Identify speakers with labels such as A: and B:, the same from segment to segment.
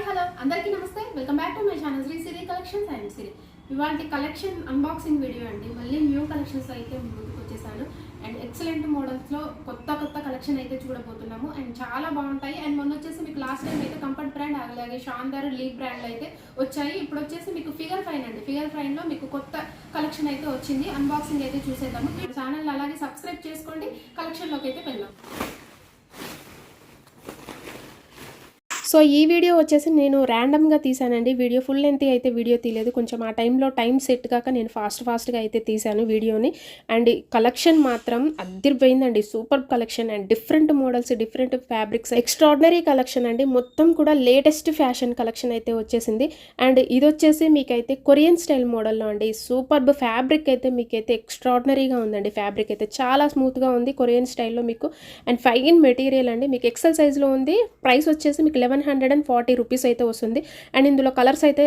A: Hello అందరికీ నమస్తే welcome back to my channel Sri Siri collections and Siri ఇవాల్టి కలెక్షన్ అన్బాక్సింగ్ వీడియో అండి. మళ్ళీ న్యూ కలెక్షన్స్ అయితే ముందుకు వచ్చేసాను అండ్ ఎక్సలెంట్ మోడల్స్లో కొత్త కలెక్షన్ అయితే చూడబోతున్నాము అండ్ చాలా బాగుంటాయి. అండ్ మొన్న వచ్చేసి మీకు లాస్ట్ టైం అయితే కంఫర్ట్ బ్రాండ్ అలాగే షాందార్ లీగ్ బ్రాండ్లు అయితే వచ్చాయి. ఇప్పుడు వచ్చేసి మీకు ఫిగర్ ఫైన్ అండి. ఫిగర్ ఫైన్లో మీకు కొత్త కలెక్షన్ అయితే వచ్చింది. అన్బాక్సింగ్ అయితే చూసేద్దాము. మీరు ఛానల్ అలాగే సబ్స్క్రైబ్ చేసుకోండి. కలెక్షన్లోకి అయితే వెళ్దాం. సో ఈ వీడియో వచ్చేసి నేను ర్యాండమ్గా తీసానండి. వీడియో ఫుల్ లెంత్ అయితే వీడియో తీయలేదు. కొంచెం ఆ టైంలో టైం సెట్ కాక నేను ఫాస్ట్గా అయితే తీసాను వీడియోని. అండ్ కలెక్షన్ మాత్రం అదిరిపోయిందండి. Super collection and different models, different fabrics, extraordinary collection అండి. మొత్తం కూడా లేటెస్ట్ ఫ్యాషన్ కలెక్షన్ అయితే వచ్చేసింది. అండ్ ఇది వచ్చేసి మీకైతే కొరియన్ స్టైల్ మోడల్లో అండి. సూపర్బ్ ఫ్యాబ్రిక్ అయితే మీకైతే ఎక్స్ట్రాడినరీగా ఉందండి. ఫ్యాబ్రిక్ అయితే చాలా స్మూత్గా ఉంది కొరియన్ స్టైల్లో మీకు. అండ్ ఫైన్ మెటీరియల్ అండి. మీకు ఎక్సెల్ సైజ్లో ఉంది. ప్రైస్ వచ్చేసి మీకు 1140 రూపీస్ అయితే వస్తుంది. అండ్ ఇందులో కలర్స్ అయితే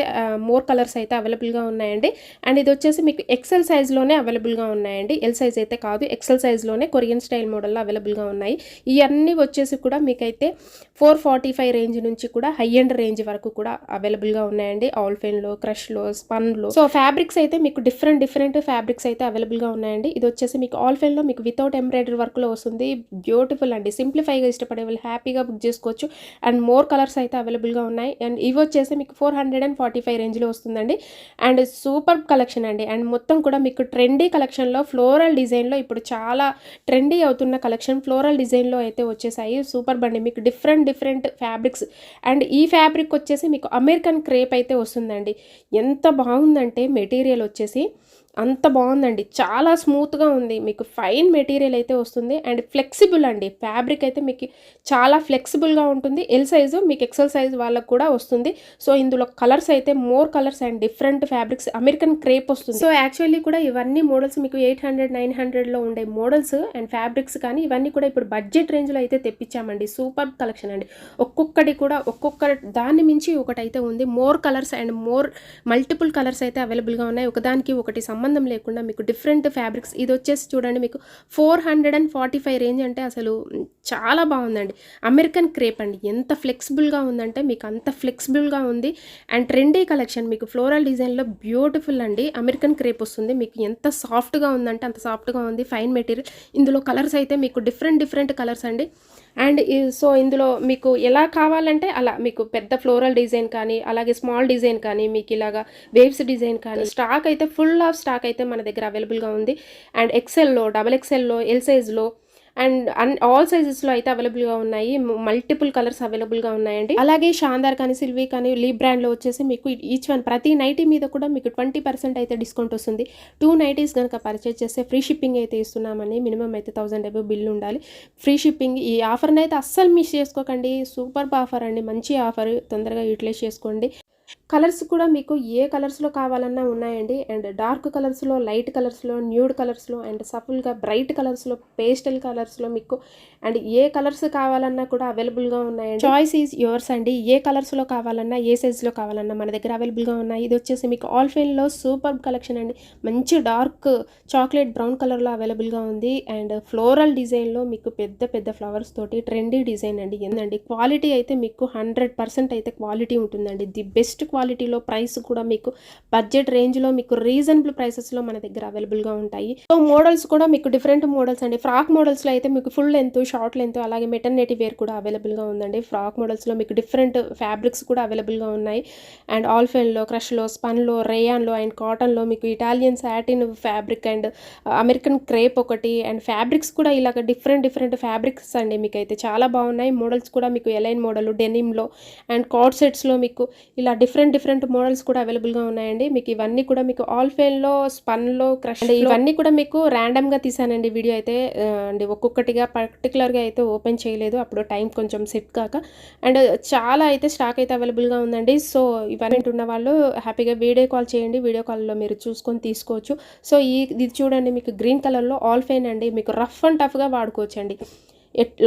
A: మోర్ కలర్స్ అయితే అవైలబుల్గా ఉన్నాయండి. అండ్ ఇది వచ్చేసి మీకు ఎక్సెల్ సైజ్లోనే అవైలబుల్గా ఉన్నాయండి. ఎల్ సైజ్ అయితే కాదు, ఎక్సెల్ సైజ్లోనే కొరియన్ స్టైల్ మోడల్లో అవైలబుల్గా ఉన్నాయి. ఇవన్నీ వచ్చేసి కూడా మీకైతే 445 రేంజ్ నుంచి కూడా హై ఎండ్ రేంజ్ వరకు కూడా అవైలబుల్గా ఉన్నాయండి. ఆల్ఫెన్లో, క్రష్లో, స్పన్లో. సో ఫ్యాబ్రిక్స్ అయితే మీకు డిఫరెంట్ ఫ్యాబ్రిక్స్ అయితే అవైలబుల్గా ఉన్నాయండి. ఇది వచ్చేసి మీకు ఆల్ఫెన్లో మీకు వితౌట్ ఎంబ్రాయిడరీ వర్క్లో వస్తుంది. బ్యూటిఫుల్ అండి. సింప్లిఫైగా ఇష్టపడే వాళ్ళు హ్యాపీగా బుక్ చేసుకోవచ్చు. అండ్ మోర్ కలర్స్ అయితే అవైలబుల్గా ఉన్నాయి. అండ్ ఇవి వచ్చేసి మీకు 445 రేంజ్లో వస్తుందండి. అండ్ సూపర్ కలెక్షన్ అండి. అండ్ మొత్తం కూడా మీకు ట్రెండీ కలెక్షన్లో ఫ్లోరల్ డిజైన్లో ఇప్పుడు చాలా ట్రెండీ అవుతున్న కలెక్షన్ ఫ్లోరల్ డిజైన్లో అయితే వచ్చేసాయి. సూపర్ బండి. మీకు డిఫరెంట్ ఫ్యాబ్రిక్స్. అండ్ ఈ ఫ్యాబ్రిక్ వచ్చేసి మీకు అమెరికన్ క్రేప్ అయితే వస్తుందండి. ఎంత బాగుందంటే మెటీరియల్ వచ్చేసి అంత బాగుందండి. చాలా స్మూత్గా ఉంది. మీకు ఫైన్ మెటీరియల్ అయితే వస్తుంది. అండ్ ఫ్లెక్సిబుల్ అండి. ఫ్యాబ్రిక్ అయితే మీకు చాలా ఫ్లెక్సిబుల్గా ఉంటుంది. ఎల్ సైజు మీకు ఎక్సెల్ సైజ్ వాళ్ళకు కూడా వస్తుంది. సో ఇందులో కలర్స్ అయితే more colours and different fabrics, American crepe వస్తుంది. సో యాక్చువల్లీ కూడా ఇవన్నీ మోడల్స్ మీకు 800-900లో ఉండే మోడల్స్ అండ్ ఫ్యాబ్రిక్స్, కానీ ఇవన్నీ కూడా ఇప్పుడు బడ్జెట్ రేంజ్లో అయితే తెప్పించామండి. సూపర్ కలెక్షన్ అండి. ఒక్కొక్కటి కూడా ఒక్కొక్క దాన్ని మించి ఒకటైతే ఉంది. More colours and more multiple colours అయితే అవైలబుల్గా ఉన్నాయి. ఒకదానికి ఒకటి సంబంధం లేకుండా మీకు డిఫరెంట్ ఫ్యాబ్రిక్స్. ఇది వచ్చేసి చూడండి మీకు 445 రేంజ్ అంటే అసలు చాలా బాగుందండి. అమెరికన్ క్రేప్ అండి. ఎంత ఫ్లెక్సిబుల్గా ఉందంటే మీకు అంత ఫ్లెక్సిబుల్గా ఉంది. అండ్ ట్రెండీ కలెక్షన్ మీకు ఫ్లోరల్ డిజైన్లో బ్యూటిఫుల్ అండి. అమెరికన్ క్రేప్ వస్తుంది. మీకు ఎంత సాఫ్ట్గా ఉందంటే అంత సాఫ్ట్గా ఉంది. Fine material. ఇందులో కలర్స్ అయితే మీకు డిఫరెంట్ కలర్స్ అండి. అండ్ సో ఇందులో మీకు ఎలా కావాలంటే అలా మీకు పెద్ద ఫ్లోరల్ డిజైన్ కానీ అలాగే స్మాల్ డిజైన్ కానీ మీకు ఇలాగా వేవ్స్ డిజైన్ కానీ స్టాక్ అయితే ఫుల్ ఆఫ్ స్టాక్ అయితే మన దగ్గర అవైలబుల్గా ఉంది. అండ్ ఎక్సెల్లో, డబల్ ఎక్సెల్లో, ఎల్ సైజ్లో అండ్ ఆల్ సైజెస్లో అయితే అవైలబుల్గా ఉన్నాయి. మల్టిపుల్ కలర్స్ అవైలబుల్గా ఉన్నాయండి. అలాగే షాందార్ కానీ, సిల్వీ కానీ, లీ బ్రాండ్లో వచ్చేసి మీకు ఈచ్ వన్ ప్రతి నైటీ మీద కూడా మీకు 20% అయితే డిస్కౌంట్ వస్తుంది. 2 నైటీస్ కనుక పర్చేజ్ చేస్తే ఫ్రీ షిప్పింగ్ అయితే ఇస్తున్నామని. మినిమం అయితే 1000 అబౌవ్ బిల్ ఉండాలి. Free shipping. ఈ ఆఫర్ని అయితే అస్సలు మిస్ చేసుకోకండి. సూపర్ ఆఫర్ అండి. మంచి ఆఫర్. తొందరగా యూటిలైజ్ చేసుకోండి. కలర్స్ కూడా మీకు ఏ కలర్స్లో కావాలన్నా ఉన్నాయండి. అండ్ డార్క్ కలర్స్లో, లైట్ కలర్స్లో, న్యూడ్ కలర్స్లో అండ్ సఫుల్గా బ్రైట్ కలర్స్లో, పేస్టల్ కలర్స్లో మీకు అండ్ ఏ కలర్స్ కావాలన్నా కూడా అవైలబుల్గా ఉన్నాయండి. చాయిస్ ఈజ్ యువర్స్ అండి. ఏ కలర్స్లో కావాలన్నా, ఏ సైజ్లో కావాలన్నా మన దగ్గర అవైలబుల్గా ఉన్నాయి. ఇది వచ్చేసి మీకు ఆల్ఫెన్లో సూపర్ కలెక్షన్ అండి. మంచి డార్క్ చాక్లెట్ బ్రౌన్ కలర్లో అవైలబుల్గా ఉంది. అండ్ ఫ్లోరల్ డిజైన్లో మీకు పెద్ద ఫ్లవర్స్ తోటి ట్రెండీ డిజైన్ అండి. ఏందండి క్వాలిటీ అయితే మీకు 100% అయితే క్వాలిటీ ఉంటుందండి. ది బెస్ట్ క్వాలిటీలో. ప్రైస్ కూడా మీకు బడ్జెట్ రేంజ్లో మీకు రీజనబుల్ ప్రైసెస్లో మన దగ్గర అవైలబుల్గా ఉంటాయి. సో మోడల్స్ కూడా మీకు డిఫరెంట్ మోడల్స్ అండి. ఫ్రాక్ మోడల్స్లో అయితే మీకు ఫుల్ లెంత్, షార్ట్ లెంత్ అలాగే మెటర్నిటీ వేర్ కూడా అవైలబుల్గా ఉందండి. ఫ్రాక్ మోడల్స్లో మీకు డిఫరెంట్ ఫ్యాబ్రిక్స్ కూడా అవైలబుల్గా ఉన్నాయి. అండ్ ఆల్ఫెన్లో, క్రష్లో, స్పన్లో, రేయాన్లో అండ్ కాటన్లో మీకు Italian satin fabric and American crepe ఒకటి అండ్ ఫ్యాబ్రిక్స్ కూడా ఇలాగ డిఫరెంట్ ఫ్యాబ్రిక్స్ అండి. మీకు అయితే చాలా బాగున్నాయి. మోడల్స్ కూడా మీకు ఎలైన్ మోడల్, డెనిమ్లో అండ్ కార్డ్ సెట్స్లో మీకు ఇలా డిఫరెంట్ మోడల్స్ కూడా అవైలబుల్గా ఉన్నాయండి. మీకు ఇవన్నీ కూడా మీకు ఆల్ఫెన్లో, స్పన్లో, క్రష్ ఇవన్నీ కూడా మీకు ర్యాండమ్గా తీసానండి వీడియో అయితే. అండ్ ఒక్కొక్కటిగా పర్టికులర్గా అయితే ఓపెన్ చేయలేదు. అప్పుడు టైం కొంచెం సెట్ కాక. అండ్ చాలా అయితే స్టాక్ అయితే అవైలబుల్గా ఉందండి. సో ఇవన్నీ ఉన్న వాళ్ళు హ్యాపీగా వీడియో కాల్ చేయండి. వీడియో కాల్లో మీరు చూసుకొని తీసుకోవచ్చు. సో ఇది చూడండి మీకు గ్రీన్ కలర్లో ఆల్ఫెన్ అండి. మీకు రఫ్ అండ్ టఫ్గా వాడుకోవచ్చు అండి.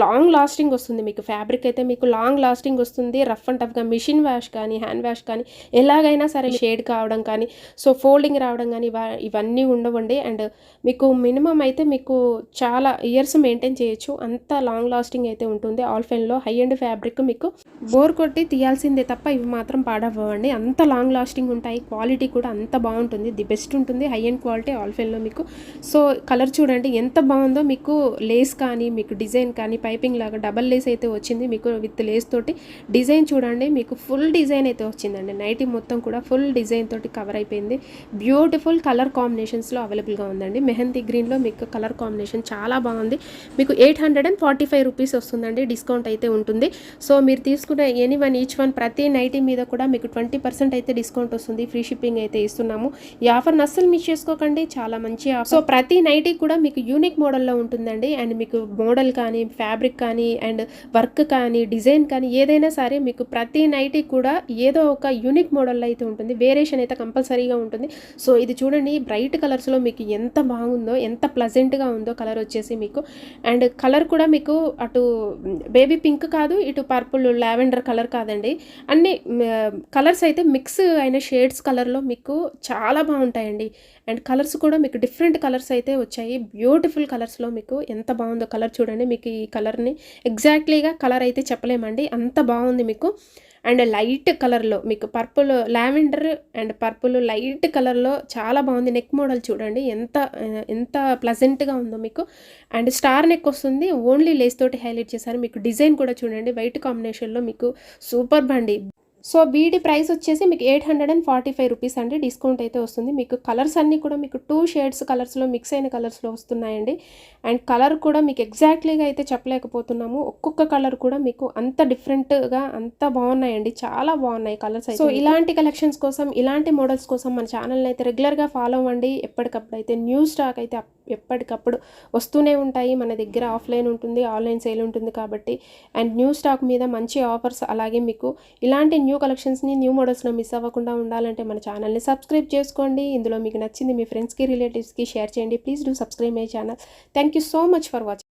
A: లాంగ్ లాస్టింగ్ వస్తుంది మీకు. ఫ్యాబ్రిక్ అయితే మీకు లాంగ్ లాస్టింగ్ వస్తుంది. రఫ్ అండ్ టఫ్గా మిషన్ వాష్ కానీ హ్యాండ్ వాష్ కానీ ఎలాగైనా సరే షేడ్ కావడం కానీ సో ఫోల్డింగ్ రావడం కానీ ఇవన్నీ ఉండవండి. అండ్ మీకు మినిమం అయితే మీకు చాలా ఇయర్స్ మెయింటైన్ చేయొచ్చు, అంత లాంగ్ లాస్టింగ్ అయితే ఉంటుంది. ఆల్ఫెన్లో హై అండ్ ఫ్యాబ్రిక్ మీకు బోర్ కొట్టి తీయాల్సిందే తప్ప ఇవి మాత్రం పాడవ్వండి. అంత లాంగ్ లాస్టింగ్ ఉంటాయి, క్వాలిటీ కూడా అంత బాగుంటుంది, ది బెస్ట్ ఉంటుంది, హై అండ్ క్వాలిటీ ఆల్ఫెన్లో మీకు. సో కలర్ చూడండి ఎంత బాగుందో. మీకు లేస్ కానీ మీకు డిజైన్ కానీ పైపింగ్ లాగా డబల్ లేస్ అయితే వచ్చింది మీకు, విత్ లేస్ తోటి డిజైన్ చూడండి మీకు ఫుల్ డిజైన్ అయితే వచ్చిందండి. నైటీ మొత్తం కూడా ఫుల్ డిజైన్ తోటి కవర్ అయిపోయింది. బ్యూటిఫుల్ కలర్ కాంబినేషన్స్లో అవైలబుల్గా ఉందండి. మెహందీ గ్రీన్లో మీకు కలర్ కాంబినేషన్ చాలా బాగుంది. మీకు 845 రూపీస్ వస్తుందండి, డిస్కౌంట్ అయితే ఉంటుంది. సో మీరు తీసుకునే ఈచ్ వన్ ప్రతి నైటీ మీద కూడా మీకు 20% అయితే డిస్కౌంట్ వస్తుంది. ఫ్రీ షిప్పింగ్ అయితే ఇస్తున్నాము. ఈ ఆఫర్ని అస్సలు మిస్ చేసుకోకండి, చాలా మంచి ఆఫర్. సో ప్రతి నైటీ కూడా మీకు యూనిక్ మోడల్లో ఉంటుందండి. అండ్ మీకు మోడల్ కానీ ఫ్యాబ్రిక్ కానీ అండ్ వర్క్ కానీ డిజైన్ కానీ ఏదైనా సరే మీకు ప్రతి నైటీ కూడా ఏదో ఒక యూనిక్ మోడల్లో అయితే ఉంటుంది, వేరియేషన్ అయితే కంపల్సరీగా ఉంటుంది. సో ఇది చూడండి బ్రైట్ కలర్స్లో మీకు ఎంత బాగుందో, ఎంత ప్లజెంట్గా ఉందో కలర్ వచ్చేసి మీకు. అండ్ కలర్ కూడా మీకు అటు బేబీ పింక్ కాదు, ఇటు పర్పుల్ లావెండర్ కలర్ కాదండి, అన్ని కలర్స్ అయితే మిక్స్ అయిన షేడ్స్ కలర్లో మీకు చాలా బాగుంటాయండి. అండ్ కలర్స్ కూడా మీకు డిఫరెంట్ కలర్స్ అయితే వచ్చాయి, బ్యూటిఫుల్ కలర్స్లో మీకు ఎంత బాగుందో కలర్ చూడండి. మీకు ఈ కలర్ని ఎగ్జాక్ట్లీగా కలర్ అయితే చెప్పలేమండి, అంత బాగుంది మీకు. అండ్ లైట్ కలర్లో మీకు purple lavender and purple light కలర్లో చాలా బాగుంది. నెక్ మోడల్ చూడండి ఎంత ఎంత ప్లజెంట్గా ఉందో మీకు. అండ్ స్టార్ నెక్ వస్తుంది, ఓన్లీ లేస్ తోటి హైలైట్ చేశారు. మీకు డిజైన్ కూడా చూడండి వైట్ కాంబినేషన్లో మీకు సూపర్ బండి. సో వీటి ప్రైస్ వచ్చేసి మీకు 845 రూపీస్ అండి, డిస్కౌంట్ అయితే వస్తుంది. మీకు కలర్స్ అన్నీ కూడా మీకు 2 షేడ్స్ కలర్స్లో మిక్స్ అయిన కలర్స్లో వస్తున్నాయండి. అండ్ కలర్ కూడా మీకు ఎగ్జాక్ట్లీగా అయితే చెప్పలేకపోతున్నాము, ఒక్కొక్క కలర్ కూడా మీకు అంత డిఫరెంట్గా అంత బాగున్నాయండి, చాలా బాగున్నాయి కలర్స్ అయితే. సో ఇలాంటి కలెక్షన్స్ కోసం ఇలాంటి మోడల్స్ కోసం మన ఛానల్ని అయితే రెగ్యులర్గా ఫాలో అవ్వండి. ఎప్పటికప్పుడు అయితే న్యూ స్టాక్ అయితే ఎప్పటికప్పుడు వస్తూనే ఉంటాయి. మన దగ్గర ఆఫ్లైన్ ఉంటుంది, ఆన్లైన్ సేల్ ఉంటుంది కాబట్టి. అండ్ న్యూ స్టాక్ మీద మంచి ఆఫర్స్, అలాగే మీకు ఇలాంటి న్యూ కలెక్షన్స్ని న్యూ మోడల్స్లో మిస్ అవ్వకుండా ఉండాలంటే మన ఛానల్ని సబ్స్క్రైబ్ చేసుకోండి. ఇందులో మీకు నచ్చింది మీ ఫ్రెండ్స్కి రిలేటివ్స్కి షేర్ చేయండి. Please do subscribe my channel. Thank you so much for watching.